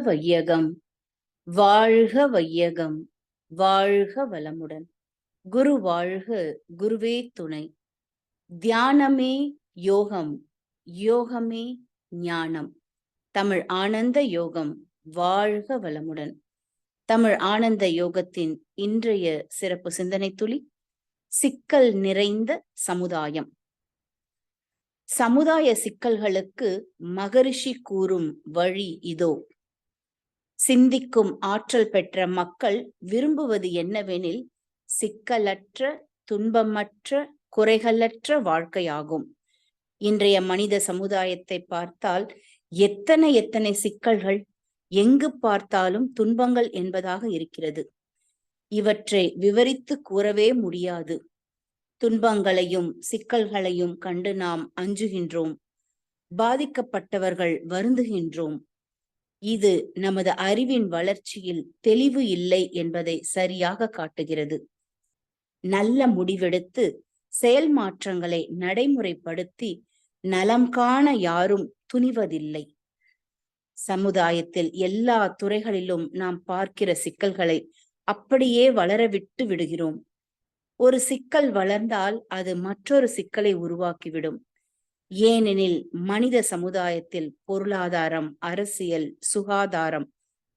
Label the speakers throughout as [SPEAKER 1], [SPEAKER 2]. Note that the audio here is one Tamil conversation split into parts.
[SPEAKER 1] வையகம், வாழ்க வையகம், வாழ்க வளமுடன். குரு வாழ்க, குருவே துணை. தியானமே யோகம், யோகமே ஞானம். தமிழ் ஆனந்த யோகம் வாழ்க வளமுடன். தமிழ் ஆனந்த யோகத்தின் இன்றைய சிறப்பு சிந்தனை துளி, சிக்கல் நிறைந்த சமுதாயம். சமுதாய சிக்கல்களுக்கு மகரிஷி கூறும் வழி இதோ. சிந்திக்கும் ஆற்றல் பெற்ற மக்கள் விரும்புவது என்னவெனில், சிக்கலற்ற, துன்பமற்ற, குறைகளற்ற வாழ்க்கையாகும். இன்றைய மனித சமுதாயத்தை பார்த்தால் எத்தனை சிக்கல்கள், எங்கு பார்த்தாலும் துன்பங்கள் என்பதாக இருக்கிறது. இவற்றை விவரித்து கூறவே முடியாது. துன்பங்களையும் சிக்கல்களையும் கண்டு நாம் அஞ்சுகின்றோம், பாதிக்கப்பட்டவர்கள் வருந்துகின்றோம். இது நமது அறிவின் வளர்ச்சியில் தெளிவு இல்லை என்பதை சரியாக காட்டுகிறது. நல்ல முடிவெடுத்து செயல் மாற்றங்களை நடைமுறைப்படுத்தி நலம் காண யாரும் துணிவதில்லை. சமுதாயத்தில் எல்லா துறைகளிலும் நாம் பார்க்கிற சிக்கல்களை அப்படியே வளரவிட்டு விடுகிறோம். ஒரு சிக்கல் வளர்ந்தால் அது மற்றொரு சிக்கலை உருவாக்கிவிடும். ஏனெனில் மனித சமுதாயத்தில் பொருளாதாரம், அரசியல், சுகாதாரம்,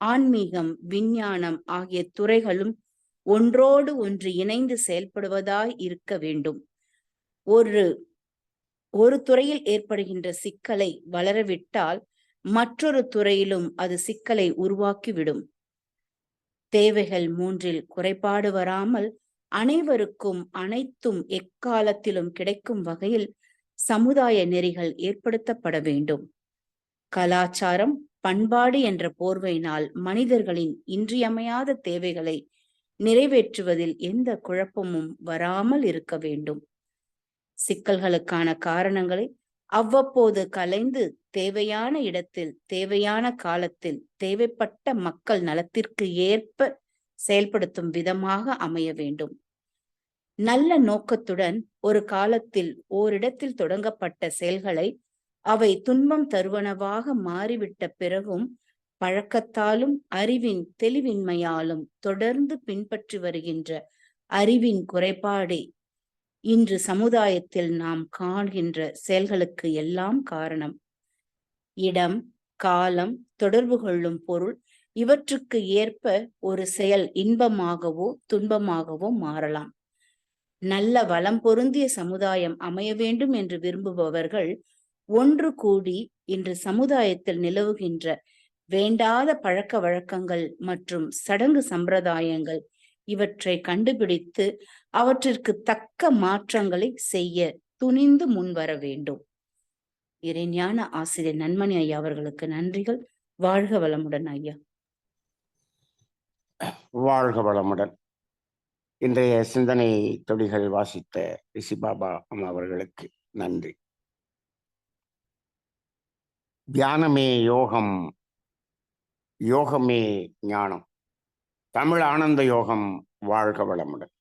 [SPEAKER 1] ஆன்மீகம், விஞ்ஞானம் ஆகிய துறைகளும் ஒன்றோடு ஒன்று இணைந்து செயல்படுவதாய் இருக்க வேண்டும். ஒரு துறையில் ஏற்படுகின்ற சிக்கலை வளரவிட்டால் மற்றொரு துறையிலும் அது சிக்கலை உருவாக்கிவிடும். தேவைகள் மூன்றில் குறைபாடு வராமல் அனைவருக்கும் அனைத்தும் எக்காலத்திலும் கிடைக்கும் வகையில் சமுதாய நெறிகள் ஏற்படுத்தப்பட வேண்டும். கலாச்சாரம், பண்பாடு என்ற போர்வையினால் மனிதர்களின் இன்றியமையாத தேவைகளை நிறைவேற்றுவதில் எந்த குழப்பமும் வராமல் இருக்க வேண்டும். சிக்கல்களுக்கான காரணங்களை அவ்வப்போது கலைந்து தேவையான இடத்தில், தேவையான காலத்தில், தேவைப்பட்ட மக்கள் நலத்திற்கு ஏற்ப செயல்படுத்தும் விதமாக அமைய வேண்டும். நல்ல நோக்கத்துடன் ஒரு காலத்தில் ஓரிடத்தில் தொடங்கப்பட்ட செயல்களை அவை துன்பம் தருவனவாக மாறிவிட்ட பிறகும் பழக்கத்தாலும் அறிவின் தெளிவின்மையாலும் தொடர்ந்து பின்பற்றி வருகின்ற அறிவின் குறைபாடே இன்று சமுதாயத்தில் நாம் காண்கின்ற செயல்களுக்கு எல்லாம் காரணம். இடம், காலம், தொடர்பு கொள்ளும் பொருள் இவற்றுக்கு ஏற்ப ஒரு செயல் இன்பமாகவோ துன்பமாகவோ மாறலாம். நல்ல வளம் பொருந்திய சமுதாயம் அமைய வேண்டும் என்று விரும்புபவர்கள் ஒன்று கூடி இன்று சமுதாயத்தில் நிலவுகின்ற வேண்டாத பழக்க வழக்கங்கள் மற்றும் சடங்கு சம்பிரதாயங்கள் இவற்றை கண்டுபிடித்து அவற்றிற்கு தக்க மாற்றங்களை செய்ய துணிந்து முன்வர வேண்டும். இறைஞான ஆசிரியர் நன்மணி ஐயா அவர்களுக்கு நன்றிகள். வாழ்க வளமுடன் ஐயா.
[SPEAKER 2] வாழ்க வளமுடன். இன்றைய சிந்தனை தொடிகள் வாசித்த ரிஷிபாபா அம்மா அவர்களுக்கு நன்றி. தியானமே யோகம், யோகமே ஞானம். தமிழ் ஆனந்த யோகம் வாழ்க வளமுடன்.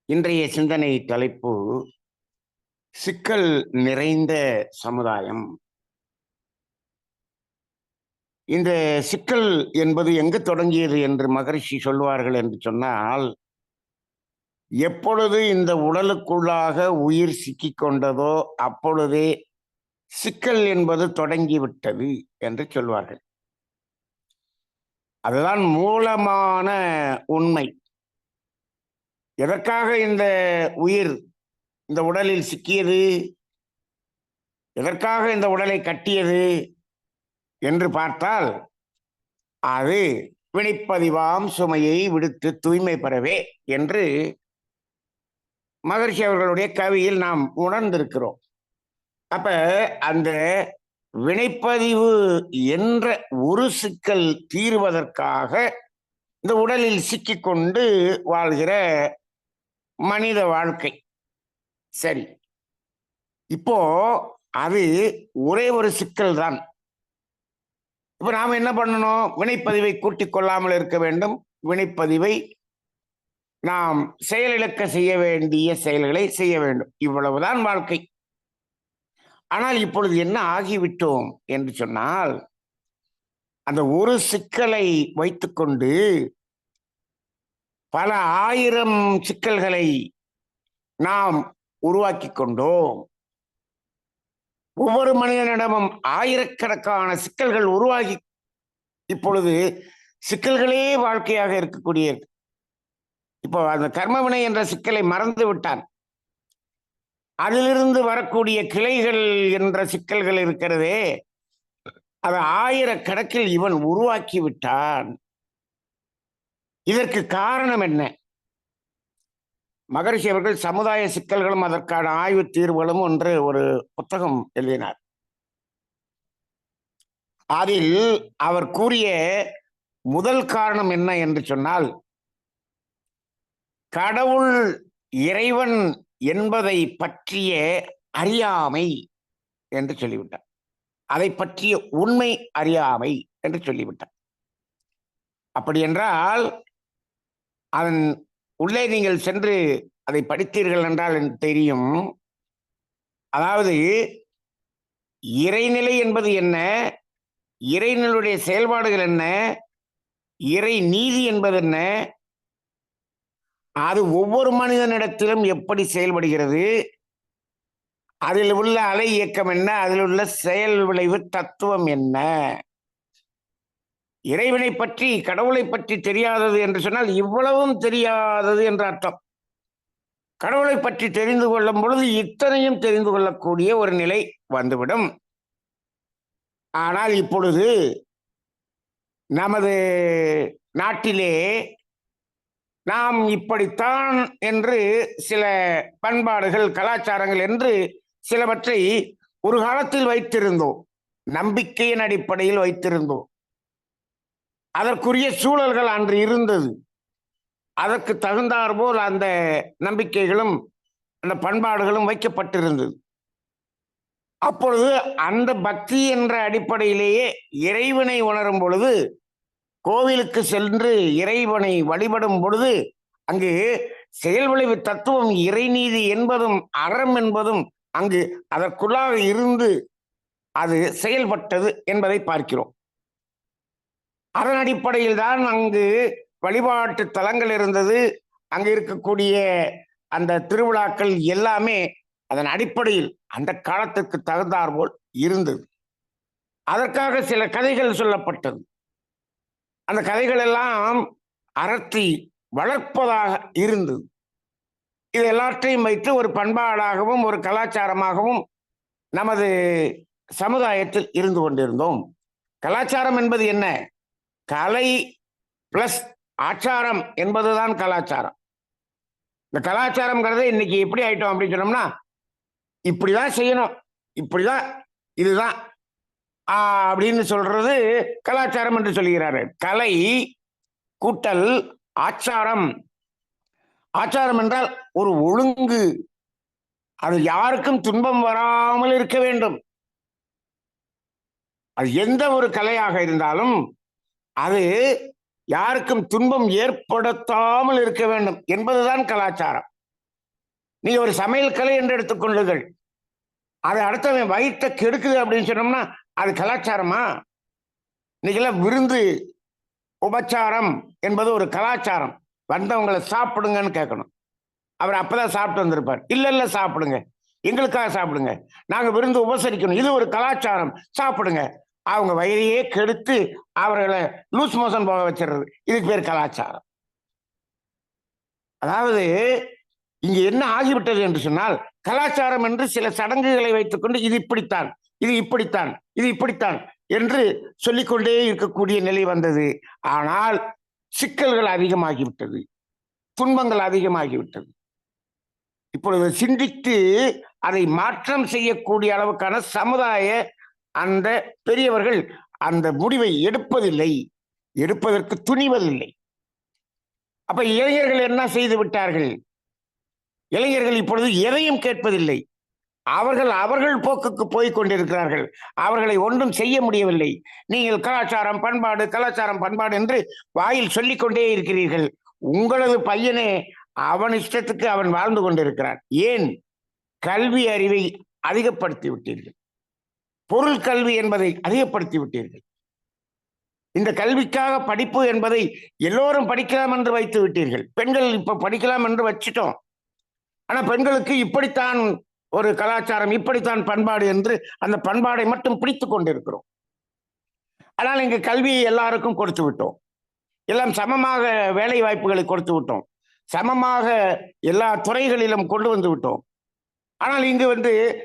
[SPEAKER 2] இன்றைய சிந்தனை தலைப்பு சிக்கல் நிறைந்த சமுதாயம். இந்த சிக்கல் என்பது எங்கு தொடங்கியது என்று மகரிஷி சொல்வார்கள் என்று சொன்னால், எப்பொழுது இந்த உடலுக்குள்ளாக உயிர் சிக்கிக் கொண்டதோ அப்பொழுதே சிக்கல் என்பது தொடங்கிவிட்டது என்று சொல்வார்கள். அதுதான் மூலமான உண்மை. எதற்காக இந்த உயிர் இந்த உடலில் சிக்கியது, எதற்காக இந்த உடலை கட்டியது என்று பார்த்தால், அது வினைப்பதிவாம் சுமையை விடுத்து தூய்மை பெறவே என்று மகரிஷி அவர்களுடைய கவியில் நாம் உணர்ந்திருக்கிறோம். அப்ப அந்த வினைப்பதிவு என்ற ஒரு சிக்கல் தீர்வதற்காக இந்த உடலில் சிக்கிக்கொண்டு வாழ்கிற மனித வாழ்க்கை. சரி, இப்போ அது ஒரே ஒரு சிக்கல் தான். இப்ப நாம என்ன பண்ணணும்? வினைப்பதிவை கூட்டிக் கொள்ளாமல் இருக்க வேண்டும். வினைப்பதிவை நாம் செயலிழக்க செய்ய வேண்டிய செயல்களை செய்ய வேண்டும். இவ்வளவுதான் வாழ்க்கை. ஆனால் இப்பொழுது என்ன ஆகிவிட்டோம் என்று சொன்னால், அந்த ஒரு சிக்கலை வைத்துக்கொண்டு பல ஆயிரம் சிக்கல்களை நாம் உருவாக்கி கொண்டோம். ஒவ்வொரு மனிதனிடமும் ஆயிரக்கணக்கான சிக்கல்கள் உருவாகி இப்பொழுது சிக்கல்களே வாழ்க்கையாக இருக்கக்கூடிய, இப்போ அந்த கர்மவினை என்ற சிக்கலை மறந்து விட்டான். அதிலிருந்து வரக்கூடிய கிளைகள் என்ற சிக்கல்கள் இருக்கிறதே, அதை ஆயிரக்கணக்கில் இவன் உருவாக்கி விட்டான். இதற்கு காரணம் என்ன? மகரிஷி அவர்கள் சமுதாய சிக்கல்களும் அதற்கான ஆய்வு தீர்வுகளும் என்று ஒரு புத்தகம் எழுதினார். அதில் அவர் கூறிய முதல் காரணம் என்ன என்று சொன்னால், கடவுள் இறைவன் என்பதை பற்றிய அறியாமை என்று சொல்லிவிட்டார். அதை பற்றிய உண்மை அறியாமை என்று சொல்லிவிட்டார். அப்படி என்றால் அதன் உள்ளே நீங்கள் சென்று அதை படித்தீர்கள் என்றால் எனக்கு தெரியும். அதாவது இறைநிலை என்பது என்ன, இறைநிலையுடைய செயல்பாடுகள் என்ன, இறை நீதி என்பது என்ன, அது ஒவ்வொரு மனிதனிடத்திலும் எப்படி செயல்படுகிறது, அதில் உள்ள அலை இயக்கம் என்ன, அதில் உள்ள செயல் விளைவு தத்துவம் என்ன. இறைவனை பற்றி கடவுளை பற்றி தெரியாதது என்று சொன்னால் இவ்வளவும் தெரியாதது என்ற அர்த்தம். கடவுளை பற்றி தெரிந்து கொள்ளும் பொழுது இத்தனையும் தெரிந்து கொள்ளக்கூடிய ஒரு நிலை வந்துவிடும். ஆனால் இப்பொழுது நமது நாட்டிலே நாம் இப்படித்தான் என்று சில பண்பாடுகள் கலாச்சாரங்கள் என்று சிலவற்றை ஒரு காலத்தில் வைத்திருந்தோம், நம்பிக்கையின் அடிப்படையில் வைத்திருந்தோம். அதற்குரிய சூழல்கள் அன்று இருந்தது. அதற்கு தகுந்தாற்போல் அந்த நம்பிக்கைகளும் அந்த பண்பாடுகளும் வைக்கப்பட்டிருந்தது. அப்பொழுது அந்த பக்தி என்ற அடிப்படையிலேயே இறைவனை உணரும் பொழுது, கோவிலுக்கு சென்று இறைவனை வழிபடும் பொழுது அங்கு செயல் விளைவு தத்துவம் இறைநீதி என்பதும் அறம் என்பதும் அங்கு அதற்குள்ளாக இருந்து அது செயல்பட்டது என்பதை பார்க்கிறோம். அதன் அடிப்படையில் தான் அங்கு வழிபாட்டு தலங்கள் இருந்தது. அங்கு இருக்கக்கூடிய அந்த திருவிழாக்கள் எல்லாமே அதன் அடிப்படையில் அந்த காலத்திற்கு தகுந்தாற்போல் இருந்தது. அதற்காக சில கதைகள் சொல்லப்பட்டது. அந்த கதைகள் எல்லாம் அறத்தை வளர்ப்பதாக இருந்தது. இது எல்லாற்றையும் வைத்து ஒரு பண்பாடாகவும் ஒரு கலாச்சாரமாகவும் நமது சமுதாயத்தில் இருந்து கொண்டிருந்தோம். கலாச்சாரம் என்பது என்ன? கலை பிளஸ் ஆச்சாரம் என்பதுதான் கலாச்சாரம். இந்த கலாச்சாரம்ங்கிறத இன்னைக்கு எப்படி ஆயிட்டோம் அப்படின்னு சொன்னோம்னா, இப்படிதான் செய்யணும், இப்படிதான், இதுதான் அப்படின்னு சொல்றது கலாச்சாரம் என்று சொல்கிறார்கள். கலை கூட்டல் ஆச்சாரம். ஆச்சாரம் என்றால் ஒரு ஒழுங்கு, அது யாருக்கும் துன்பம் வராமல் இருக்க வேண்டும். அது எந்த ஒரு கலையாக இருந்தாலும் அது யாருக்கும் துன்பம் ஏற்படுத்தாமல் இருக்க வேண்டும் என்பதுதான் கலாச்சாரம். நீங்க ஒரு சமையல் கலை என்று எடுத்துக்கொள்ளுங்கள், அதை அடுத்தவன் வயிற்றை கெடுக்குது அப்படின்னு சொன்னோம்னா அது கலாச்சாரமா? இன்னைக்கெல்லாம் விருந்து உபச்சாரம் என்பது ஒரு கலாச்சாரம். வந்தவங்களை சாப்பிடுங்கன்னு கேட்கணும். அவர் அப்பதான் சாப்பிட்டு வந்திருப்பார். இல்ல சாப்பிடுங்க, எங்களுக்காக சாப்பிடுங்க, நாங்க விருந்து உபசரிக்கணும், இது ஒரு கலாச்சாரம், சாப்பிடுங்க. அவங்க வயிறையே கெடுத்து அவர்களை லூஸ் மோஷன் போக வச்சிடுறது, இதுக்கு பேர் கலாச்சாரம். அதாவது இங்க என்ன ஆகிவிட்டது என்று சொன்னால், கலாச்சாரம் என்று சில சடங்குகளை வைத்துக்கொண்டு இது இப்படித்தான், இது இப்படித்தான், இது இப்படித்தான் என்று சொல்லிக்கொண்டே இருக்கக்கூடிய நிலை வந்தது. ஆனால் சிக்கல்கள் அதிகமாகிவிட்டது, துன்பங்கள் அதிகமாகிவிட்டது. இப்பொழுது சிந்தித்து அதை மாற்றம் செய்யக்கூடிய அளவுக்கான சமுதாய அந்த பெரியவர்கள் அந்த முடிவை எடுப்பதில்லை, எடுப்பதற்கு துணிவதில்லை. அப்ப இளைஞர்கள் என்ன செய்து விட்டார்கள்? இளைஞர்கள் இப்பொழுது எதையும் கேட்பதில்லை. அவர்கள் போக்குக்கு போய் கொண்டிருக்கிறார்கள். அவர்களை ஒன்றும் செய்ய முடியவில்லை. நீங்கள் கலாச்சாரம் பண்பாடு கலாச்சாரம் பண்பாடு என்று வாயில் சொல்லிக்கொண்டே இருக்கிறீர்கள். உங்களது பையனே அவன் இஷ்டத்துக்கு அவன் வாழ்ந்து கொண்டிருக்கிறான். ஏன்? கல்வி அறிவை அதிகப்படுத்தி விட்டீர்கள், பொருள் கல்வி என்பதை அதிகப்படுத்தி விட்டீர்கள். இந்த கல்விக்காக படிப்பு என்பதை எல்லோரும் படிக்கலாம் என்று வைத்து விட்டீர்கள். பெண்கள் இப்ப படிக்கலாம் என்று வச்சிட்டோம். ஆனா பெண்களுக்கு இப்படித்தான் ஒரு கலாச்சாரம், இப்படித்தான் பண்பாடு என்று அந்த பண்பாடை மட்டும் பிடித்துக் கொண்டிருக்கிறோம். ஆனால் இங்கு கல்வியை எல்லாருக்கும் கொடுத்து விட்டோம். எல்லாம் சமமாக வேலை வாய்ப்புகளை கொடுத்து விட்டோம். சமமாக எல்லா துறைகளிலும் கொண்டு வந்து விட்டோம். ஆனால் இங்கு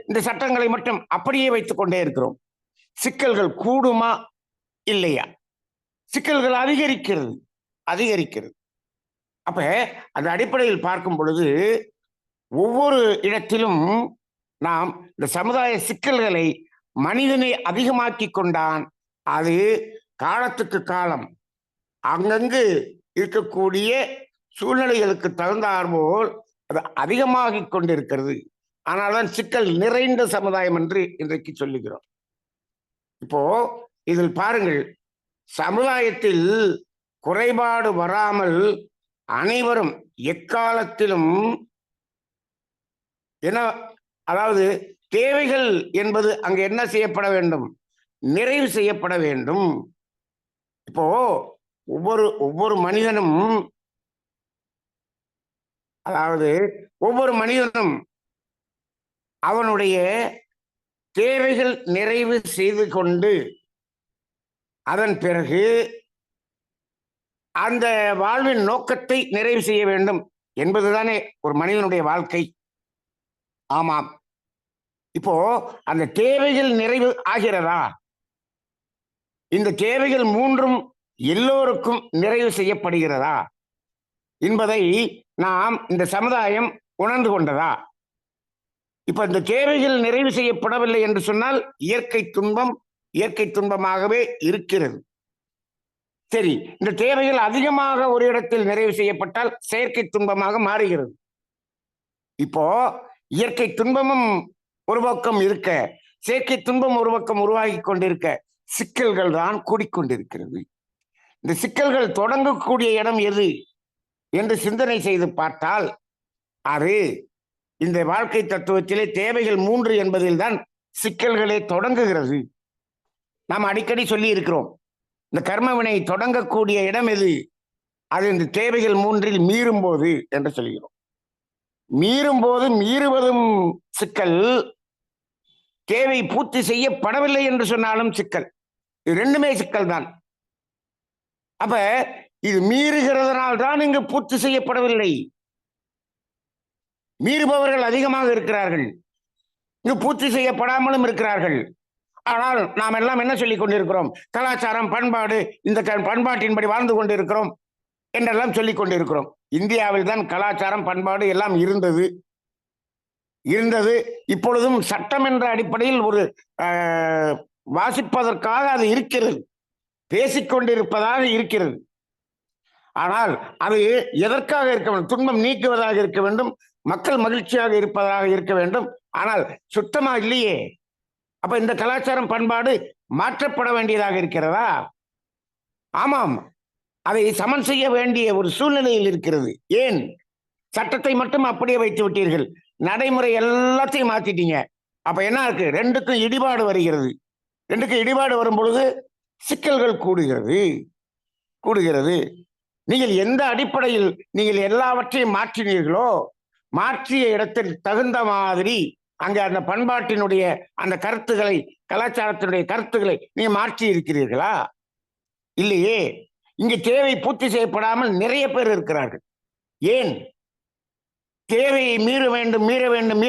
[SPEAKER 2] இந்த சட்டங்களை மட்டும் அப்படியே வைத்துக் கொண்டே இருக்கிறோம். சிக்கல்கள் கூடுமா இல்லையா? சிக்கல்கள் அதிகரிக்கிறது. அப்ப அந்த அடிப்படையில் பார்க்கும் பொழுது ஒவ்வொரு இடத்திலும் நாம் இந்த சமுதாய சிக்கல்களை மனிதனை அதிகமாக்கி கொண்டான். அது காலத்துக்கு காலம் அங்கங்கு இருக்கக்கூடிய சூழ்நிலைகளுக்கு தகுந்தாற்போல் அது அதிகமாகிக் கொண்டிருக்கிறது. ஆனால்தான் சிக்கல் நிறைந்த சமுதாயம் என்று இன்றைக்கு சொல்லுகிறோம். இப்போ இதில் பாருங்கள், சமுதாயத்தில் குறைபாடு வராமல் அனைவரும் எக்காலத்திலும் அதாவது தேவைகள் என்பது அங்கு என்ன செய்யப்பட வேண்டும்? நிறைவு செய்யப்பட வேண்டும். இப்போ ஒவ்வொரு மனிதனும் அவனுடைய தேவைகள் நிறைவு செய்து கொண்டு அதன் பிறகு அந்த வாழ்வின் நோக்கத்தை நிறைவு செய்ய வேண்டும் என்பதுதானே ஒரு மனிதனுடைய வாழ்க்கை. ஆமாம். இப்போ அந்த தேவைகள் நிறைவு ஆகிறதா? இந்த தேவைகள் மூன்றும் எல்லோருக்கும் நிறைவு செய்யப்படுகிறதா என்பதை நாம் இந்த சமுதாயம் உணர்ந்து கொண்டதா? இப்ப இந்த தேவைகள் நிறைவு செய்யப்படவில்லை என்று சொன்னால் இயற்கை துன்பமாகவே இருக்கிறது. சரி, இந்த தேவைகள் அதிகமாக ஒரு இடத்தில் நிறைவு செய்யப்பட்டால் செயற்கை துன்பமாக மாறுகிறது. இப்போ இயற்கை துன்பமும் ஒரு பக்கம் இருக்க, செயற்கை துன்பம் ஒரு பக்கம் உருவாகி கொண்டிருக்க, சிக்கல்கள் தான் கூடிக்கொண்டிருக்கிறது. இந்த சிக்கல்கள் தொடங்கக்கூடிய இடம் எது என்று சிந்தனை செய்து பார்த்தால் அது இந்த வாழ்க்கை தத்துவத்திலே தேவைகள் 3 என்பதில் தான் சிக்கல்களே தொடங்குகிறது. நாம் அடிக்கடி சொல்லி இருக்கிறோம், இந்த கர்மவினை தொடங்கக்கூடிய இடம் எது? அது இந்த தேவைகள் 3 மீறும் போது என்று சொல்கிறோம். மீறுவதும் சிக்கல், தேவை பூர்த்தி செய்யப்படவில்லை என்று சொன்னாலும் சிக்கல். இது ரெண்டுமே சிக்கல் தான். அப்ப இது மீறுகிறதுனால் தான் இங்கு பூர்த்தி செய்யப்படவில்லை. மீறுபவர்கள் அதிகமாக இருக்கிறார்கள், இங்கு பூர்த்தி செய்யப்படாமலும் இருக்கிறார்கள். ஆனால் நாம் எல்லாம் என்ன சொல்லிக் கொண்டிருக்கிறோம்? கலாச்சாரம், பண்பாடு, இந்த பண்பாட்டின்படி வாழ்ந்து கொண்டிருக்கிறோம் என்றெல்லாம் சொல்லிக் கொண்டிருக்கிறோம். இந்தியாவில் தான் கலாச்சாரம், பண்பாடு எல்லாம் இருந்தது. இப்பொழுதும் சட்டம் என்ற அடிப்படையில் ஒரு வாசிப்பதற்காக அது இருக்கிறது, பேசிக்கொண்டிருப்பதாக இருக்கிறது. ஆனால் அது எதற்காக இருக்க வேண்டும்? துன்பம் நீக்குவதாக இருக்க வேண்டும், மக்கள் மகிழ்ச்சியாக இருப்பதாக இருக்க வேண்டும். ஆனால் சுத்தமா இல்லையே. அப்ப இந்த கலாச்சாரம், பண்பாடு மாற்றப்பட வேண்டியதாக இருக்கிறதா? ஆமாம், அதை சமன் செய்ய வேண்டிய ஒரு சூழ்நிலையில் இருக்கிறது. ஏன் சட்டத்தை மட்டும் அப்படியே வைத்து விட்டீர்கள்? நடைமுறை எல்லாத்தையும் மாத்திட்டீங்க. அப்ப என்ன இருக்கு? ரெண்டுக்கும் இடிபாடு வருகிறது. ரெண்டுக்கும் இடிபாடு வரும் பொழுது சிக்கல்கள் கூடுகிறது. நீங்கள் எந்த அடிப்படையில் நீங்கள் எல்லாவற்றையும் மாற்றினீர்களோ, மாற்றிய இடத்தில் தகுந்த மாதிரி அங்க அந்த பண்பாட்டினுடைய அந்த கருத்துக்களை, கலாச்சாரத்தினுடைய கருத்துக்களை நீங்க மாற்றி இருக்கிறீர்களா? இல்லையே. இங்கு தேவை பூர்த்தி செய்யப்படாமல் நிறைய பேர் இருக்கிறார்கள். ஏன்? தேவையை மீற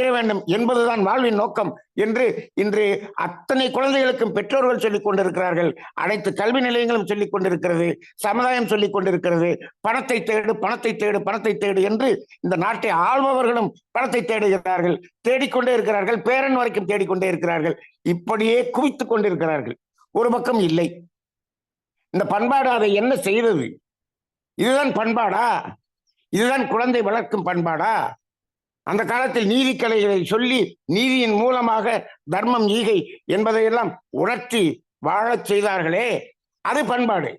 [SPEAKER 2] வேண்டும் என்பதுதான் வாழ்வின் நோக்கம் என்று இன்று அத்தனை குழந்தைகளுக்கும் பெற்றோர்கள் சொல்லிக் கொண்டிருக்கிறார்கள். அனைத்து கல்வி நிலையங்களும் சொல்லிக் கொண்டிருக்கிறது, சமுதாயம் சொல்லிக் கொண்டிருக்கிறது. பணத்தை தேடு என்று இந்த நாட்டை ஆள்பவர்களும் பணத்தை தேடுகிறார்கள், தேடிக்கொண்டே இருக்கிறார்கள், பேரன் வரைக்கும் தேடிக்கொண்டே இருக்கிறார்கள். இப்படியே குவித்துக் கொண்டிருக்கிறார்கள். ஒரு பக்கம் இல்லை. இந்த பண்பாடு அதை என்ன செய்தது? இதுதான் பண்பாடா? இதுதான் குழந்தை வளர்க்கும் பண்பாடா? அந்த காலத்தில் நீதி கலைகளை சொல்லி நீதியின் மூலமாக தர்மம், ஈகை என்பதையெல்லாம் உணர்த்தி வாழச் செய்தார்களே, அது பண்பாடு.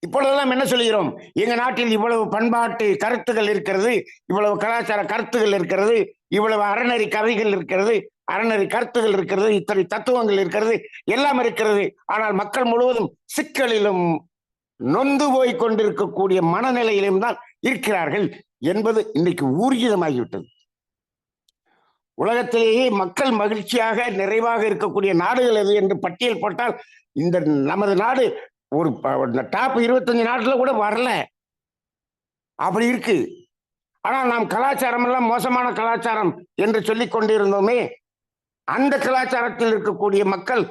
[SPEAKER 2] இப்பொழுதெல்லாம் என்ன சொல்கிறோம்? எங்க நாட்டில் இவ்வளவு பண்பாட்டு கருத்துகள் இருக்கிறது, இவ்வளவு கலாச்சார கருத்துகள் இருக்கிறது, இவ்வளவு அறநெறி கதைகள் இருக்கிறது, அறநெறி கருத்துகள் இருக்கிறது, இத்தனை தத்துவங்கள் இருக்கிறது, எல்லாம் இருக்கிறது. ஆனால் மக்கள் முழுவதும் சிக்கலிலும் நொந்து போய் கொண்டிருக்கக்கூடிய மனநிலையிலும் தான் இருக்கிறார்கள் என்பது இன்றைக்கு ஊர்ஜிதமாகிவிட்டது. உலகத்திலேயே மக்கள் மகிழ்ச்சியாக நிறைவாக இருக்கக்கூடிய நாடுகள் எது என்று பட்டியல் போட்டால் இந்த நமது நாடு ஒரு டாப் 25 நாட்டுல கூட வரல, அப்படி இருக்கு. ஆனால் நாம் கலாச்சாரம் எல்லாம் மோசமான கலாச்சாரம் என்று சொல்லிக் கொண்டிருந்தோமே, அந்த கலாச்சாரத்தில் இருக்கக்கூடிய மக்கள்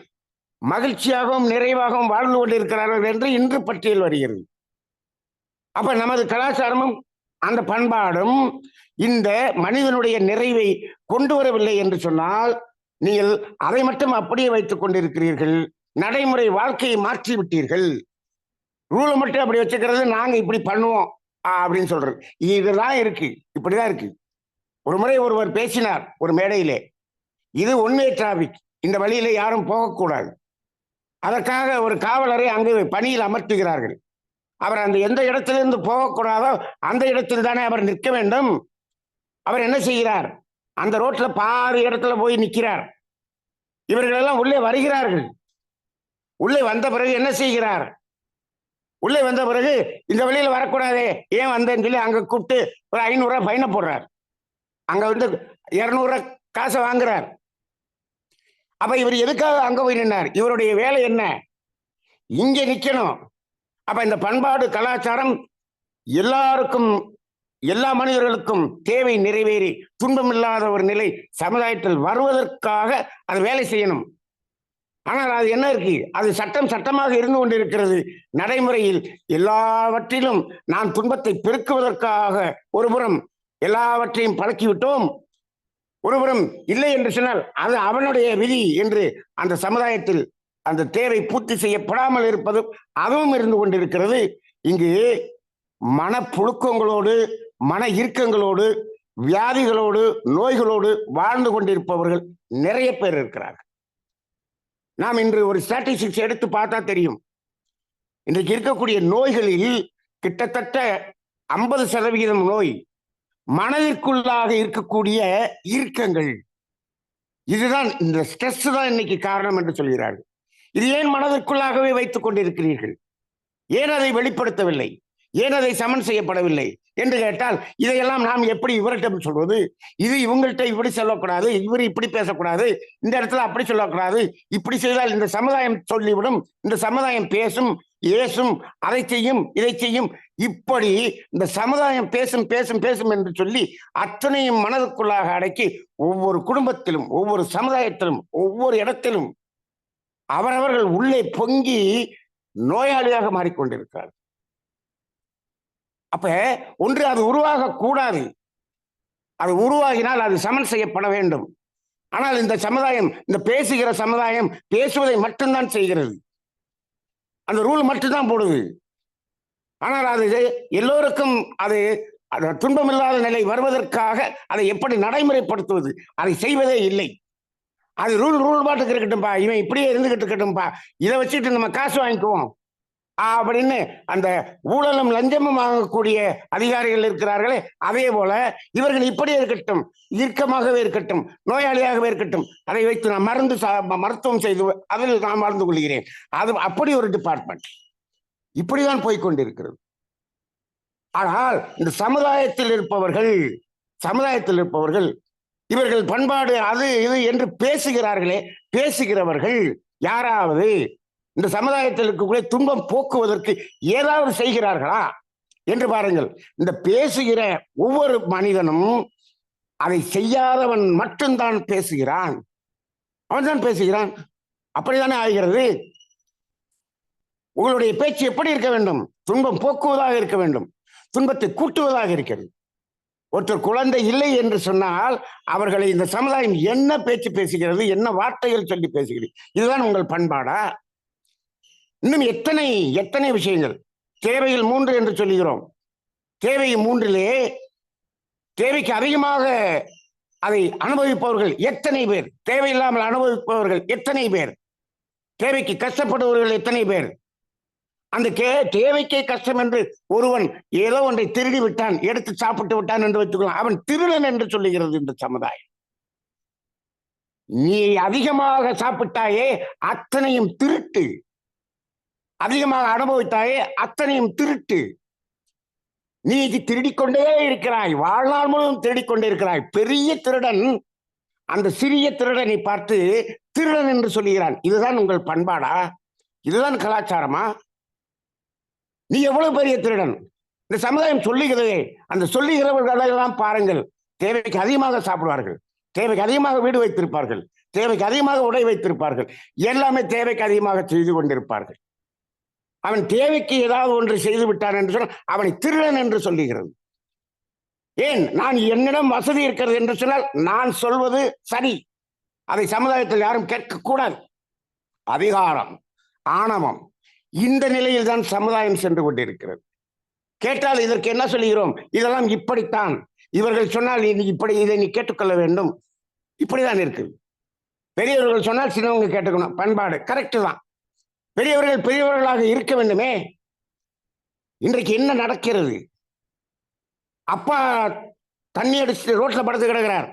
[SPEAKER 2] மகிழ்ச்சியாகவும் நிறைவாகவும் வாழ்ந்து கொண்டிருக்கிறார்கள் என்று இன்று பட்டியல் வருகிறது. அப்ப நமது கலாச்சாரமும் அந்த பண்பாடும் இந்த மனிதனுடைய நிறைவை கொண்டு வரவில்லை என்று சொன்னால், நீங்கள் அதை மட்டும் அப்படியே வைத்துக் கொண்டிருக்கிறீர்கள். நடைமுறை வாழ்க்கையை மாற்றி விட்டீர்கள். ரூலை மட்டும் அப்படி வச்சுக்கிறது, நாங்க இப்படி பண்ணுவோம் அப்படின்னு சொல்றது. இதுதான் இருக்கு, இப்படிதான் இருக்கு. ஒரு முறை ஒருவர் பேசினார் ஒரு மேடையிலே, இது ஒன்வே டிராபிக், இந்த வழியில யாரும் போகக்கூடாது. அதற்காக ஒரு காவலரை அங்கு பணியில் அமர்த்துகிறார்கள். அவர் அந்த எந்த இடத்திலிருந்து போகக்கூடாதோ அந்த இடத்தில் தானே அவர் நிற்க வேண்டும். அவர் என்ன செய்கிறார்? அந்த ரோட்ல பாதி இடத்துல போய் நிற்கிறார். இவர்கள் எல்லாம் உள்ளே வருகிறார்கள். உள்ளே வந்த பிறகு என்ன செய்கிறார்? உள்ளே வந்த பிறகு இந்த வழியில வரக்கூடாதே, ஏன் வந்தேன்னு சொல்லி அங்க கூப்பிட்டு ஒரு 500 ரூபாய் ஃபைனை போடுறார். அங்க வந்து 200 ரூபாய் காசை வாங்குறார். அப்ப இவர் எதுக்காக அங்க போய் நின்னார்? இவருடைய வேலை என்ன? இங்க நிக்கணும். அப்ப இந்த பண்பாடு கலாச்சாரம் எல்லாருக்கும், எல்லா மனிதர்களுக்கும் தேவை நிறைவேறி துன்பம் இல்லாத ஒரு நிலை சமுதாயத்தில் வருவதற்காக அது வேலை செய்யணும். ஆனால் அது என்ன இருக்கு? அது சட்டமாக இருந்து கொண்டிருக்கிறது. நடைமுறையில் எல்லாவற்றிலும் நாம் துன்பத்தை பெருக்குவதற்காக ஒருபுறம் எல்லாவற்றையும் பழக்கிவிட்டோம். ஒருபுறம் இல்லை என்று சொன்னால் அது அவனுடைய விதி என்று அந்த சமுதாயத்தில் அந்த தேவை பூர்த்தி செய்யப்படாமல் இருப்பதும் அதுவும் இருந்து கொண்டிருக்கிறது. இங்கு மனப்புழுக்கங்களோடு, மன இறுக்கங்களோடு, வியாதிகளோடு, நோய்களோடு வாழ்ந்து கொண்டிருப்பவர்கள் நிறைய பேர் இருக்கிறார்கள். நாம் இன்று ஒரு ஸ்டாட்டிஸ்டிக்ஸ் எடுத்து பார்த்தா தெரியும். இன்றைக்கு இருக்கக்கூடிய நோய்களில் கிட்டத்தட்ட 50% நோய் மனதிற்குள்ளாக இருக்கக்கூடிய இறுக்கங்கள். இதுதான், இந்த ஸ்ட்ரெஸ் தான் இன்னைக்கு காரணம் என்று சொல்கிறார்கள். இது ஏன் மனதிற்குள்ளாகவே வைத்துக் கொண்டிருக்கிறீர்கள்? ஏன் அதை வெளிப்படுத்தவில்லை? ஏன் அதை சமன் செய்யப்படவில்லை என்று கேட்டால், இதையெல்லாம் நாம் எப்படி இவர்கிட்ட சொல்வது? இது இவங்கள்ட்ட இப்படி சொல்லக்கூடாது, இவர் இப்படி பேசக்கூடாது, இந்த இடத்துல அப்படி சொல்லக்கூடாது, இப்படி செய்தால் இந்த சமுதாயம் சொல்லிவிடும், இந்த சமுதாயம் பேசும், ஏசும், அதை செய்யும், இதை செய்யும். இப்படி இந்த சமுதாயம் பேசும் பேசும் பேசும் என்று சொல்லி அத்தனையும் மனதுக்குள்ளாக அடக்கி ஒவ்வொரு குடும்பத்திலும், ஒவ்வொரு சமுதாயத்திலும், ஒவ்வொரு இடத்திலும் அவரவர்கள் உள்ளே பொங்கி நோயாளியாக மாறிக்கொண்டிருக்கிறார். அப்ப ஒன்று அது உருவாக கூடாது. அது உருவாகினால் அது சமன் செய்யப்பட வேண்டும். ஆனால் இந்த சமுதாயம், இந்த பேசுகிற சமுதாயம் பேசுவதை மட்டும்தான் செய்கிறது. அந்த ரூல் மட்டும்தான் போடுது. ஆனால் அது எல்லோருக்கும் அது துன்பமில்லாத நிலை வருவதற்காக அதை எப்படி நடைமுறைப்படுத்துவது, அதை செய்வதே இல்லை. அது ரூல் பாட்டுக்கு இருக்கட்டும்பா, இவன் இப்படியே இருந்துகிட்டு இருக்கட்டும்பா, இதை வச்சுட்டு நம்ம காசு வாங்கிக்குவோம் அப்படின்னு அந்த ஊழலும் லஞ்சமும் வாங்கக்கூடிய அதிகாரிகள் இருக்கிறார்களே, அதே போல இவர்கள் இப்படியே இருக்கட்டும், இறுக்கமாகவே இருக்கட்டும், நோயாளியாகவே இருக்கட்டும், அதை வைத்து நான் மருத்துவம் செய்து அதில் நான் வாழ்ந்து கொள்கிறேன். அது அப்படி ஒரு டிபார்ட்மெண்ட் இப்படிதான் போய்கொண்டிருக்கிறது. ஆனால் இந்த சமுதாயத்தில் இருப்பவர்கள் இவர்கள் பண்பாடு அது இது என்று பேசுகிறார்களே, பேசுகிறவர்கள் யாராவது இந்த சமுதாயத்தில் இருக்கக்கூடிய துன்பம் போக்குவதற்கு ஏதாவது செய்கிறார்களா என்று பாருங்கள். இந்த பேசுகிற ஒவ்வொரு மனிதனும் அதை செய்யாதவன் மட்டும்தான் பேசுகிறான். அவன் தான் பேசுகிறான். அப்படித்தானே ஆகிறது. உங்களுடைய பேச்சு எப்படி இருக்க வேண்டும்? துன்பம் போக்குவதாக இருக்க வேண்டும், துன்பத்தை கூட்டுவதாக இருக்கிறது. ஒருத்தர் குழந்தை இல்லை என்று சொன்னால் அவர்களை இந்த சமுதாயம் என்ன பேச்சு பேசுகிறது, என்ன வார்த்தைகள் சொல்லி பேசுகிறது? இதுதான் உங்கள் பண்பாடா? இன்னும் எத்தனை விஷயங்கள். தேவையில் 3 என்று சொல்லுகிறோம். தேவை 3லே தேவைக்கு அதிகமாக அதை அனுபவிப்பவர்கள் எத்தனை பேர்? தேவையில்லாமல் அனுபவிப்பவர்கள் எத்தனை பேர்? தேவைக்கு கஷ்டப்படுபவர்கள் எத்தனை பேர்? அந்த தேவைக்கே கஷ்டம் என்று ஒருவன் ஏதோ ஒன்றை திருடி விட்டான், எடுத்து சாப்பிட்டு விட்டான் என்று வைத்துக்கலாம், அவன் திருடன் என்று சொல்லுகிறது இந்த சமுதாயம். நீ அதிகமாக சாப்பிட்டாயே அத்தனையும் திருட்டு, அதிகமாக அனுபவித்தாயே அத்தனையும் திருட்டு. நீ திருடிக்கொண்டே இருக்கிறாய், வாழ்நாள் முழுவதும் திருடிக்கொண்டே இருக்கிறாய். பெரிய திருடன் அந்த சிறிய திருடனை பார்த்து திருடன் என்று சொல்லுகிறான். இதுதான் உங்கள் பண்பாடா? இதுதான் கலாச்சாரமா? நீ எவ்வளவு பெரிய திருடன்? இந்த சமுதாயம் சொல்லுகிறதே, அந்த சொல்லுகிறவர்களெல்லாம் பாருங்கள், தேவைக்கு அதிகமாக சாப்பிடுவார்கள், தேவைக்கு அதிகமாக வீடு வைத்திருப்பார்கள், தேவைக்கு அதிகமாக உடை வைத்திருப்பார்கள், எல்லாமே தேவைக்கு அதிகமாக செய்து கொண்டிருப்பார்கள். அவன் தேவைக்கு ஏதாவது ஒன்று செய்து விட்டான் என்று சொன்னால் அவனை திருடன் என்று சொல்லுகிறது. ஏன்? நான் என்னிடம் வசதி இருக்கிறது என்று சொன்னால் நான் சொல்வது சரி, அதை சமுதாயத்தில் யாரும் கேட்கக்கூடாது. அதிகாரம், ஆணவம், இந்த நிலையில் தான் சமுதாயம் சென்று கொண்டிருக்கிறது. கேட்டால் இதற்கு என்ன சொல்லுகிறோம்? இதெல்லாம் இப்படித்தான், இவர்கள் சொன்னால் இப்படி, இதை நீ கேட்டுக்கொள்ள வேண்டும், இப்படிதான் இருக்கு. பெரியவர்கள் சொன்னால் சின்னவங்க கேட்டுக்கணும், பண்பாடு கரெக்டு தான். பெரியவர்கள் பெரியவர்களாக இருக்க வேண்டுமே. இன்றைக்கு என்ன நடக்கிறது? அப்பா தண்ணி அடிச்சுட்டு ரோட்ல படுத்து கிடக்கிறார்,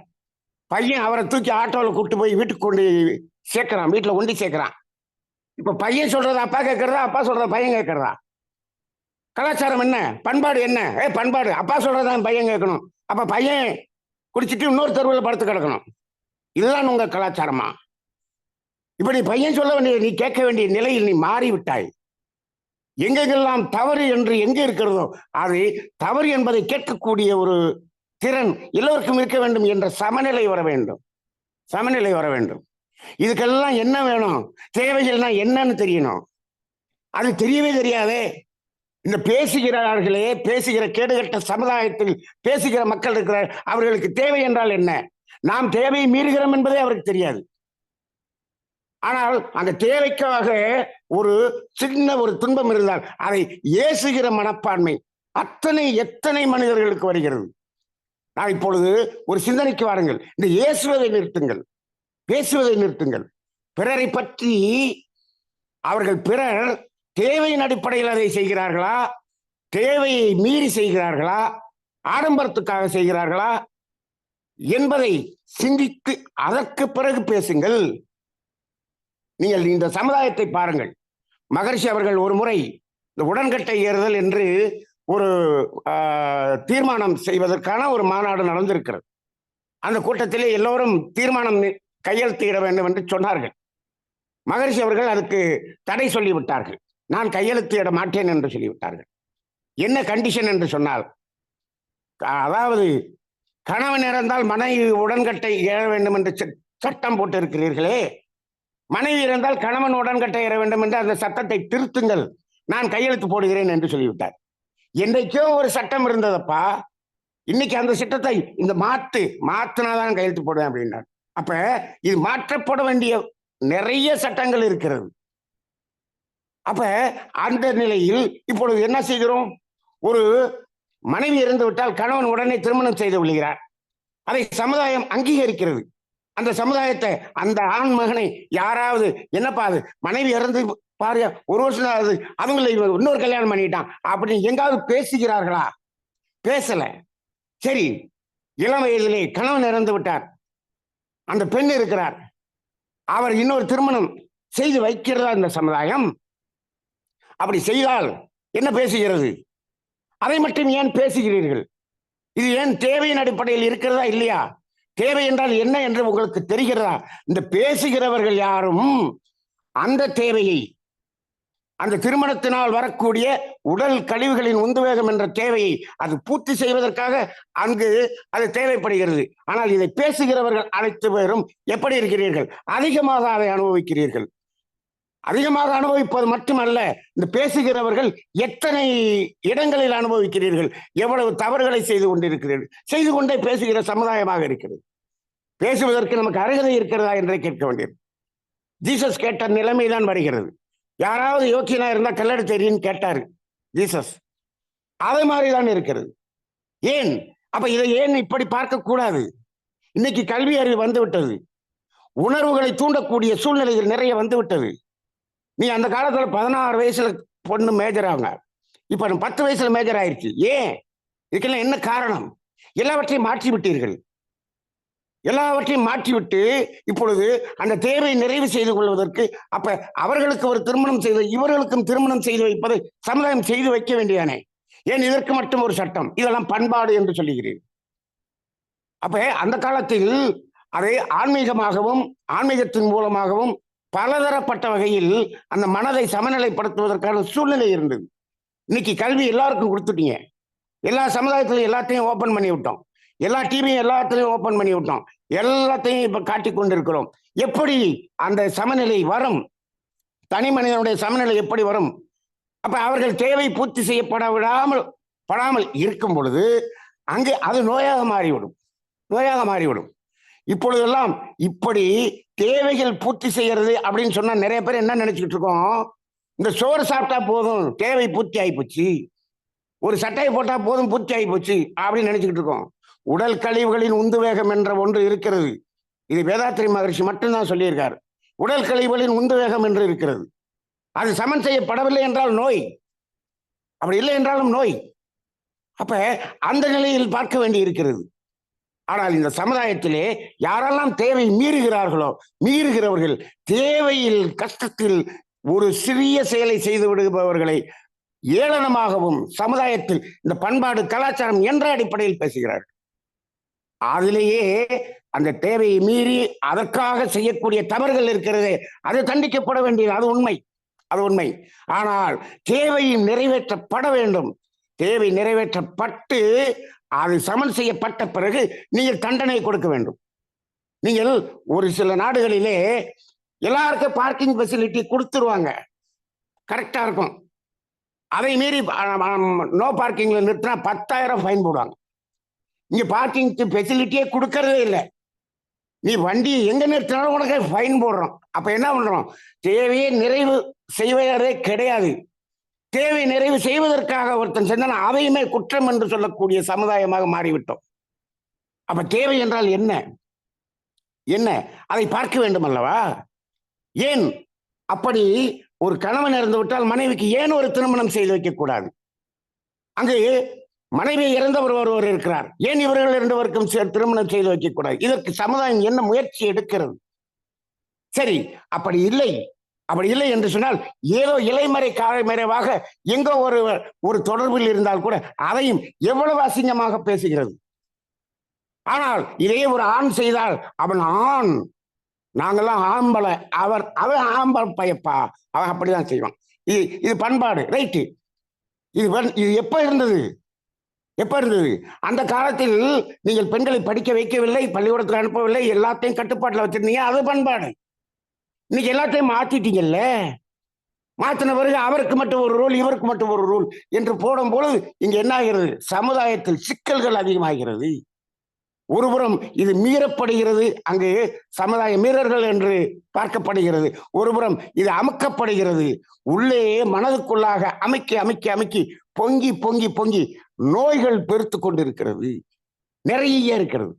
[SPEAKER 2] பையன் அவரை தூக்கி ஆட்டோவில் கூப்பிட்டு போய் வீட்டுக்கு கொண்டு சேர்க்கிறான், வீட்டுல கொண்டு சேர்க்கிறான். இப்ப பையன் சொல்றத அப்பா கேட்கறதா, அப்பா சொல்றத பையன் கேட்கறதா? கலாச்சாரம் என்ன? பண்பாடு என்ன? பண்பாடு அப்பா சொல்றதான் பையன் கேட்கணும், அப்ப பையன் குடிச்சிட்டு இன்னொரு தெருவில் படுத்து கிடக்கணும். இதுதான் உங்க கலாச்சாரமா? இப்படி பையன் சொல்ல வேண்டிய நீ கேட்க வேண்டிய நிலையில் நீ மாறிவிட்டாய். எங்கெங்கெல்லாம் தவறு என்று எங்க இருக்கிறதோ அது தவறு என்பதை கேட்கக்கூடிய ஒரு திறன் எல்லோருக்கும் இருக்க வேண்டும் என்ற சமநிலை வர வேண்டும், சமநிலை வர வேண்டும். இதுக்கெல்லாம் என்ன வேணும்? தேவைகள்னா என்னன்னு தெரியணும். அது தெரியவே தெரியாதே. இந்த பேசுகிறார்களே, பேசுகிற கேடுகட்ட சமுதாயத்தில் பேசுகிற மக்கள் இருக்கிறார், அவர்களுக்கு தேவை என்றால் என்ன? நாம் தேவையை மீறுகிறோம் என்பதே அவருக்கு தெரியாது. ஆனால் அந்த தேவைக்காக ஒரு சின்ன ஒரு துன்பம் இருந்தால் அதை ஏசுகிற மனப்பான்மை எத்தனை மனிதர்களுக்கு வருகிறது. நான் இப்பொழுது ஒரு சிந்தனைக்கு வாருங்கள். இந்த ஏசுவதை நிறுத்துங்கள், பேசுவதை நிறுத்துங்கள். பிறரை பற்றி அவர்கள் பிறர் தேவையின் அடிப்படையில் அதை செய்கிறார்களா, தேவையை மீறி செய்கிறார்களா, ஆடம்பரத்துக்காக செய்கிறார்களா என்பதை சிந்தித்து அதற்கு பிறகு பேசுங்கள். நீங்கள் இந்த சமுதாயத்தை பாருங்கள். மகரிஷி அவர்கள் ஒரு முறை இந்த உடன்கட்டை ஏறுதல் என்று ஒரு தீர்மானம் செய்வதற்கான ஒரு மாநாடு நடந்திருக்கிறது. அந்த கூட்டத்திலே எல்லோரும் தீர்மானம் கையெழுத்திட வேண்டும் என்று சொன்னார்கள். மகரிஷி அவர்கள் அதுக்கு தடை சொல்லிவிட்டார்கள். நான் கையெழுத்திட மாட்டேன் என்று சொல்லிவிட்டார்கள். என்ன கண்டிஷன் என்று சொன்னால், அதாவது கணவன் இறந்தால் மனைவி உடன்கட்டை ஏற வேண்டும் என்று சட்டம் போட்டு இருக்கிறீர்களே, மனைவி இருந்தால் கணவன் உடன்கட்டை ஏற வேண்டும் என்று அந்த சட்டத்தை திருத்துங்கள், நான் கையெழுத்து போடுகிறேன் என்று சொல்லிவிட்டார். என்றைக்கோ ஒரு சட்டம் இருந்ததப்பா, இன்னைக்கு அந்த சட்டத்தை இந்த மாத்தினாதான் கையெழுத்து போடுவேன் அப்படின்னார். அப்ப இது மாற்றப்பட வேண்டிய நிறைய சட்டங்கள் இருக்கிறது. அப்ப அந்த நிலையில் இப்பொழுது என்ன செய்கிறோம்? ஒரு மனைவி இறந்து விட்டால் கணவன் உடனே திருமணம் செய்து விடுகிறார். அதை சமுதாயம் அங்கீகரிக்கிறது. அந்த சமுதாயத்தை, அந்த ஆண் மகனை யாராவது என்னப்பா அது மனைவி இறந்து பாரு, ஒரு வருஷம் ஆகுது, அவங்களை இன்னொரு கல்யாணம் பண்ணிட்டான் அப்படின்னு எங்காவது பேசுகிறார்களா? பேசல. சரி, இளம் வயதிலே கணவன் இறந்து விட்டார், அந்த பெண் இருக்கிறார், அவர் இன்னொரு திருமணம் செய்து வைக்கிறதா இந்த சமுதாயம்? அப்படி செய்தால் என்ன பேசுகிறது? அதை மட்டும் ஏன் பேசுகிறீர்கள்? இது ஏன் தேவையின் அடிப்படையில் இருக்கிறதா இல்லையா? தேவை என்றால் என்ன என்று உங்களுக்கு தெரிகிறதா? இந்த பேசுகிறவர்கள் யாரும் அந்த தேவையை, அந்த திருமணத்தினால் வரக்கூடிய உடல் கழிவுகளின் உந்துவேகம் என்ற தேவையை அது பூர்த்தி செய்வதற்காக அங்கு அது தேவைப்படுகிறது. ஆனால் இதை பேசுகிறவர்கள் அனைத்து பேரும் எப்படி இருக்கிறீர்கள்? அதிகமாக அதை அனுபவிக்கிறீர்கள். அதிகமாக அனுபவிப்பது மட்டுமல்ல, இந்த பேசுகிறவர்கள் எத்தனை இடங்களில் அனுபவிக்கிறீர்கள், எவ்வளவு தவறுகளை செய்து கொண்டிருக்கிறீர்கள், செய்து கொண்டே பேசுகிற சமுதாயமாக இருக்கிறது. பேசுவதற்கு நமக்கு அருகதை இருக்கிறதா என்றே கேட்க வேண்டியது. ஜீசஸ் கேட்ட நிலைமைதான் வருகிறது. யாராவது யோக்கியனா இருந்தா கல்லெடுத்து எறின்னு கேட்டாரு ஜீசஸ். அதே மாதிரிதான் இருக்கிறது. ஏன்? அப்ப இதை ஏன் இப்படி பார்க்க கூடாது? இன்னைக்கு கல்வி அறிவு வந்து விட்டது, உணர்வுகளை தூண்டக்கூடிய சூழ்நிலைகள் நிறைய வந்து விட்டது. நீ அந்த காலத்துல 16 வயசுல பொண்ணு மேஜர் ஆகுங்க, இப்ப 10 வயசுல மேஜர் ஆயிடுச்சு. ஏன்? இதுக்கெல்லாம் என்ன காரணம்? எல்லாவற்றையும் மாற்றி விட்டீர்கள். எல்லாவற்றையும் மாற்றிவிட்டு இப்பொழுது அந்த தேவை நிறைவு செய்து கொள்வதற்கு அப்ப அவர்களுக்கு ஒரு திருமணம் செய்து இவர்களுக்கும் திருமணம் செய்து வைப்பதை சமுதாயம் செய்து வைக்க வேண்டியானே. ஏன் இதற்கு மட்டும் ஒரு சட்டம்? இதெல்லாம் பண்பாடு என்று சொல்லுகிறேன். அப்ப அந்த காலத்தில் அதை ஆன்மீகமாகவும் ஆன்மீகத்தின் மூலமாகவும் பலதரப்பட்ட வகையில் அந்த மனதை சமநிலைப்படுத்துவதற்கான சூழ்நிலை இருந்தது. இன்னைக்கு கல்வி எல்லாருக்கும் கொடுத்துட்டீங்க. எல்லா சமுதாயத்திலும் எல்லாத்தையும் ஓபன் பண்ணி விட்டோம். எல்லா டிவியும் எல்லாத்திலையும் ஓபன் பண்ணி விட்டோம். எல்லாத்தையும் இப்ப காட்டிக் கொண்டிருக்கிறோம். எப்படி அந்த சமநிலை வரும்? தனி மனிதனுடைய சமநிலை எப்படி வரும்? அப்ப அவர்கள் தேவை பூர்த்தி படாமல் இருக்கும் பொழுது அங்கு அது நோயாக மாறிவிடும். இப்பொழுதெல்லாம் இப்படி தேவைகள் பூர்த்தி செய்யறது அப்படின்னு சொன்னா நிறைய பேர் என்ன நினைச்சுக்கிட்டு இருக்கோம்? இந்த சோறு சாப்பிட்டா போதும், தேவை பூர்த்தி ஆகி போச்சு, ஒரு சட்டையை போட்டா போதும் பூர்த்தி ஆகி போச்சு அப்படின்னு நினைச்சுக்கிட்டு இருக்கோம். உடல் கழிவுகளின் உந்து வேகம் என்ற ஒன்று இருக்கிறது. இது வேதாத்திரி மகரிஷி மட்டும்தான் சொல்லியிருக்காரு. உடல் கழிவுகளின் உந்து வேகம் என்று இருக்கிறது. அது சமன் செய்யப்படவில்லை என்றால் நோய், அப்படி இல்லை என்றாலும் நோய். அப்ப அந்த நிலையில் பார்க்க வேண்டி இருக்கிறது. ஆனால் இந்த சமுதாயத்திலே யாரெல்லாம் தேவை மீறுகிறவர்கள் தேவையில் கஷ்டத்தில் ஒரு சிறிய செயலை செய்து விடுபவர்களை ஏளனமாகவும் சமுதாயத்தில் இந்த பண்பாடு கலாச்சாரம் என்ற அடிப்படையில் பேசுகிறார்கள். அதிலேயே அந்த தேவையை மீறி அதற்காக செய்யக்கூடிய தவறுகள் இருக்கிறதே, அது தண்டிக்கப்பட வேண்டியது. அது உண்மை. ஆனால் தேவை நிறைவேற்றப்பட வேண்டும். தேவை நிறைவேற்றப்பட்டு அது சமன் செய்யப்பட்ட பிறகு நீங்கள் தண்டனை கொடுக்க வேண்டும். நீங்கள் ஒரு சில நாடுகளிலே எல்லாருக்கும் பார்க்கிங் ஃபெசிலிட்டி கொடுத்துருவாங்க, கரெக்டா இருக்கும். அதை மீறி நோ பார்க்கிங்ல நிறுத்தினா 10,000 ஃபைன் போடுவாங்க. இங்க பார்க்கிங் ஃபெசிலிட்டியே கொடுக்கறதே இல்லை. நீ வண்டியை எங்க நிறுத்தினாலும் உனக்கு ஃபைன் போடுறோம். அப்ப என்ன பண்றோம்? தேவையை நிறைவு செய்வதே கிடையாது. தேவை நிறைவு செய்வதற்காக ஒருத்தன் சென்றால் அதையுமே குற்றம் என்று சொல்லக்கூடிய சமுதாயமாக மாறிவிட்டோம். அப்ப தேவை என்றால் என்ன அதை பார்க்க வேண்டும் அல்லவா? ஏன் அப்படி ஒரு கணவன் இறந்து விட்டால் மனைவிக்கு ஏன் ஒரு திருமணம் செய்து வைக்க கூடாது? அங்கு மனைவி இறந்தவர் ஒருவர் இருக்கிறார், ஏன் இவர்கள் இரண்டுவருக்கும் திருமணம் செய்து வைக்க கூடாது? இதற்கு சமுதாயம் என்ன முயற்சி எடுக்கிறது? சரி, அப்படி இல்லை என்று சொன்னால் ஏதோ இலைமறை காலைமறைவாக எங்கோ ஒரு தொடர்பில் இருந்தால் கூட அதையும் எவ்வளவு அசிங்கமாக பேசுகிறது. ஆனால் இதே ஒரு ஆண் செய்தால் அவன் ஆண், நாங்கெல்லாம் ஆம்பளை, அவன் ஆம்பளை பையப்பா, அவன் அப்படிதான் செய்வான். இது பண்பாடு, ரைட்டு. இது எப்ப இருந்தது? அந்த காலத்தில் நீங்கள் பெண்களை படிக்க வைக்கவில்லை, பள்ளிக்கூடத்தில் அனுப்பவில்லை, எல்லாத்தையும் கட்டுப்பாட்டில் வச்சிருந்தீங்க, அது பண்பாடு. இன்னைக்கு எல்லாத்தையும் மாத்திட்டீங்கல்ல. மாத்தின பிறகு அவருக்கு மட்டும் ஒரு ரூல், இவருக்கு மட்டும் ஒரு ரூல் என்று போடும்பொழுது இங்க என்ன ஆகிறது? சமுதாயத்தில் சிக்கல்கள் அதிகமாகிறது. ஒருபுறம் இது மீறப்படுகிறது, அங்கு சமுதாய மீறர்கள் என்று பார்க்கப்படுகிறது. ஒருபுறம் இது அமுக்கப்படுகிறது. உள்ளே மனதுக்குள்ளாக அமைக்கி பொங்கி நோய்கள் பெருத்து கொண்டிருக்கிறது, நிறைய இருக்கிறது.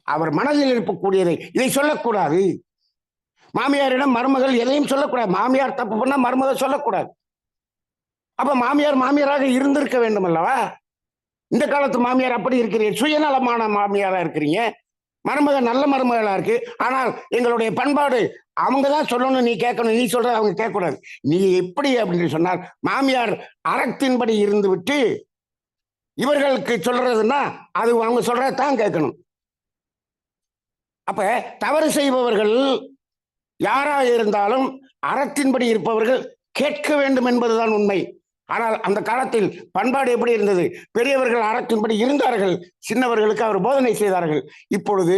[SPEAKER 2] அவர் மனதில் இருக்கக்கூடியதை இதை சொல்லக்கூடாது. மாமியாரிடம் மருமகள் எதையும் சொல்லக்கூடாது. மாமியார் தப்பு பண்ணா மருமகள் சொல்லக்கூடாது. அப்ப மாமியாராக இருந்திருக்க வேண்டும் அல்லவா? இந்த காலத்து மாமியார் அப்படி இருக்கிறீங்க, சுயநலமான மாமியாரா இருக்கிறீங்க. மருமகள் நல்ல மருமகளா இருக்கு, ஆனால் எங்களுடைய பண்பாடு அவங்கதான் சொல்லணும், நீ கேட்கணும், நீ சொல்ற அவங்க கேட்கக்கூடாது. நீ எப்படி அப்படின்னு சொன்னால் மாமியார் அறத்தின்படி இருந்து விட்டு இவர்களுக்கு சொல்றதுன்னா அது அவங்க சொல்றதான் கேட்கணும். அப்ப தவறு செய்பவர்கள் யாராக இருந்தாலும் அறத்தின்படி இருப்பவர்கள் கேட்க வேண்டும் என்பதுதான் உண்மை. ஆனால் அந்த காலத்தில் பண்பாடு எப்படி இருந்தது? பெரியவர்கள் அறத்தின்படி இருந்தார்கள், சின்னவர்களுக்கு அவர் போதனை செய்தார்கள். இப்பொழுது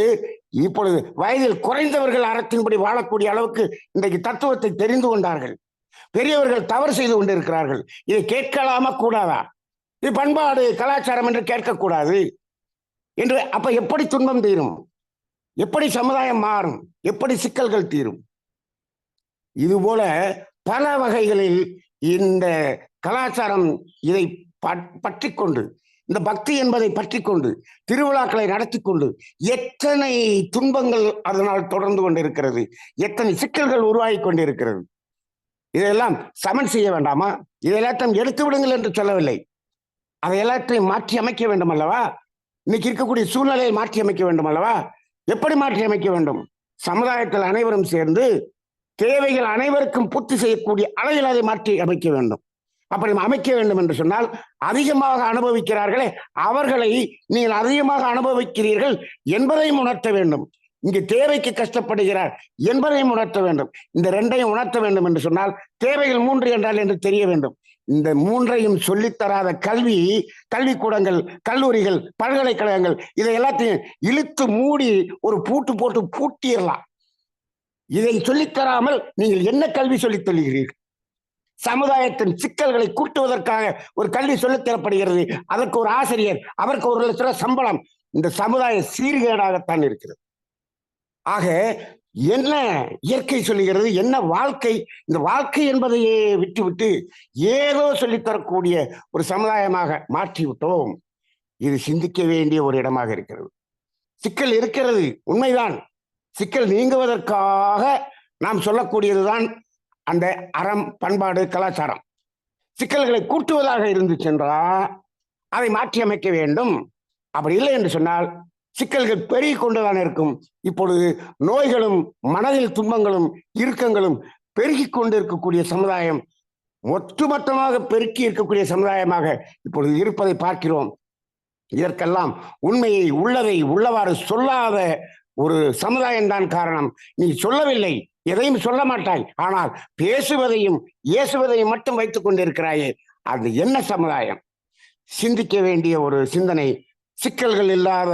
[SPEAKER 2] வயதில் குறைந்தவர்கள் அறத்தின்படி வாழக்கூடிய அளவுக்கு இன்றைக்கு தத்துவத்தை தெரிந்து கொண்டார்கள். பெரியவர்கள் தவறு செய்து கொண்டிருக்கிறார்கள். இதை கேட்கலாமா கூடாதா? இது பண்பாடு கலாச்சாரம் என்று கேட்கக்கூடாது என்று. அப்ப எப்படி துன்பம் தீரும்? எப்படி சமுதாயம் மாறும்? எப்படி சிக்கல்கள் தீரும்? இதுபோல பல வகைகளில் இந்த கலாச்சாரம் இதை பற்றி கொண்டு, இந்த பக்தி என்பதை பற்றி கொண்டு திருவிழாக்களை நடத்தி கொண்டு எத்தனை துன்பங்கள் அதனால் தொடர்ந்து கொண்டிருக்கிறது, எத்தனை சிக்கல்கள் உருவாகி கொண்டிருக்கிறது. இதெல்லாம் சமன் செய்ய வேண்டாமா? இதெல்லாம் எடுத்து விடுங்கள் என்று சொல்லவில்லை. அதை எல்லாத்தையும் மாற்றி அமைக்க வேண்டும் அல்லவா? இன்னைக்கு இருக்கக்கூடிய சூழ்நிலையை மாற்றி அமைக்க வேண்டும் அல்லவா? எப்படி மாற்றி அமைக்க வேண்டும்? சமுதாயத்தில் அனைவரும் சேர்ந்து தேவைகள் அனைவருக்கும் பூர்த்தி செய்யக்கூடிய அளவில் அதை மாற்றி அமைக்க வேண்டும். அப்படி அமைக்க வேண்டும் என்று சொன்னால், அதிகமாக அனுபவிக்கிறார்களே அவர்களை நீங்கள் அதிகமாக அனுபவிக்கிறீர்கள் என்பதையும் உணர்த்த வேண்டும். இங்கு தேவைக்கு கஷ்டப்படுகிறார் என்பதையும் உணர்த்த வேண்டும். இந்த ரெண்டையும் உணர்த்த வேண்டும் என்று சொன்னால் தேவைகள் 3 என்றால் என்று தெரிய வேண்டும். இந்த 3ஐயும் சொல்லித்தராத கல்விக்கூடங்கள், கல்லூரிகள், பல்கலைக்கழகங்கள் இதை எல்லாத்தையும் இழுத்து மூடி ஒரு பூட்டு போட்டு பூட்டிடலாம். இதை சொல்லித்தராமல் நீங்கள் என்ன கல்வி சொல்லித் தருகிறீர்கள்? சமுதாயத்தின் சிக்கல்களை கூட்டுவதற்காக ஒரு கல்வி சொல்லித் தரப்படுகிறது. அதற்கு ஒரு ஆசிரியர், அவருக்கு 1 லட்சம் ரூபாய் சம்பளம். இந்த சமுதாய சீர்கேடாகத்தான் இருக்கிறது. ஆக என்ன இயற்கை சொல்லுகிறது, என்ன வாழ்க்கை? இந்த வாழ்க்கை என்பதையே விட்டுவிட்டு ஏதோ சொல்லித்தரக்கூடிய ஒரு சமுதாயமாக மாற்றி விட்டோம். இது சிந்திக்க வேண்டிய ஒரு இடமாக இருக்கிறது. சிக்கல் இருக்கிறது, உண்மைதான். சிக்கல் நீங்குவதற்காக நாம் சொல்லக்கூடியதுதான் அந்த அறம், பண்பாடு, கலாச்சாரம். சிக்கல்களை கூட்டுவதாக இருந்து சென்றால் அதை மாற்றி அமைக்க வேண்டும். அப்படி இல்லை என்று சொன்னால் சிக்கல்கள் பெருகி கொண்டுதான் இருக்கும். இப்பொழுது நோய்களும் மனதில் துன்பங்களும் இறுக்கங்களும் பெருகி கொண்டு இருக்கக்கூடிய சமுதாயம், ஒட்டுமொத்தமாக பெருக்கி இருக்கக்கூடிய சமுதாயமாக இப்பொழுது இருப்பதை பார்க்கிறோம். இதற்கெல்லாம் உண்மையை உள்ளதை உள்ளவாறு சொல்லாத ஒரு சமுதாயம்தான் காரணம். நீ சொல்லவில்லை, எதையும் சொல்ல மாட்டாய், ஆனால் பேசுவதையும் ஏசுவதையும் மட்டும் வைத்துக் கொண்டிருக்கிறாயே, அது என்ன சமுதாயம்? சிந்திக்க வேண்டிய ஒரு சிந்தனை. சிக்கல்கள் இல்லாத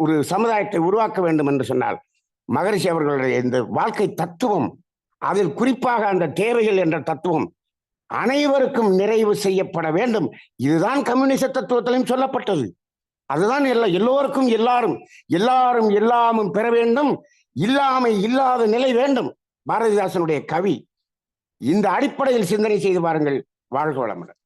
[SPEAKER 2] ஒரு சமுதாயத்தை உருவாக்க வேண்டும் என்று சொன்னால் மகரிஷி அவர்களுடைய இந்த வாழ்க்கை தத்துவம், அதில் குறிப்பாக அந்த தேவைகள் என்ற தத்துவம் அனைவருக்கும் நிறைவு செய்யப்பட வேண்டும். இதுதான் கம்யூனிச தத்துவத்திலும் சொல்லப்பட்டது. அதுதான் எல்லோருக்கும் எல்லாரும் எல்லாமும் பெற வேண்டும், இல்லாமை இல்லாத நிலை வேண்டும். பாரதிதாசனுடைய கவி. இந்த அடிப்படையில் சிந்தனை செய்து பாருங்கள். வாழ்க வளமுடன்.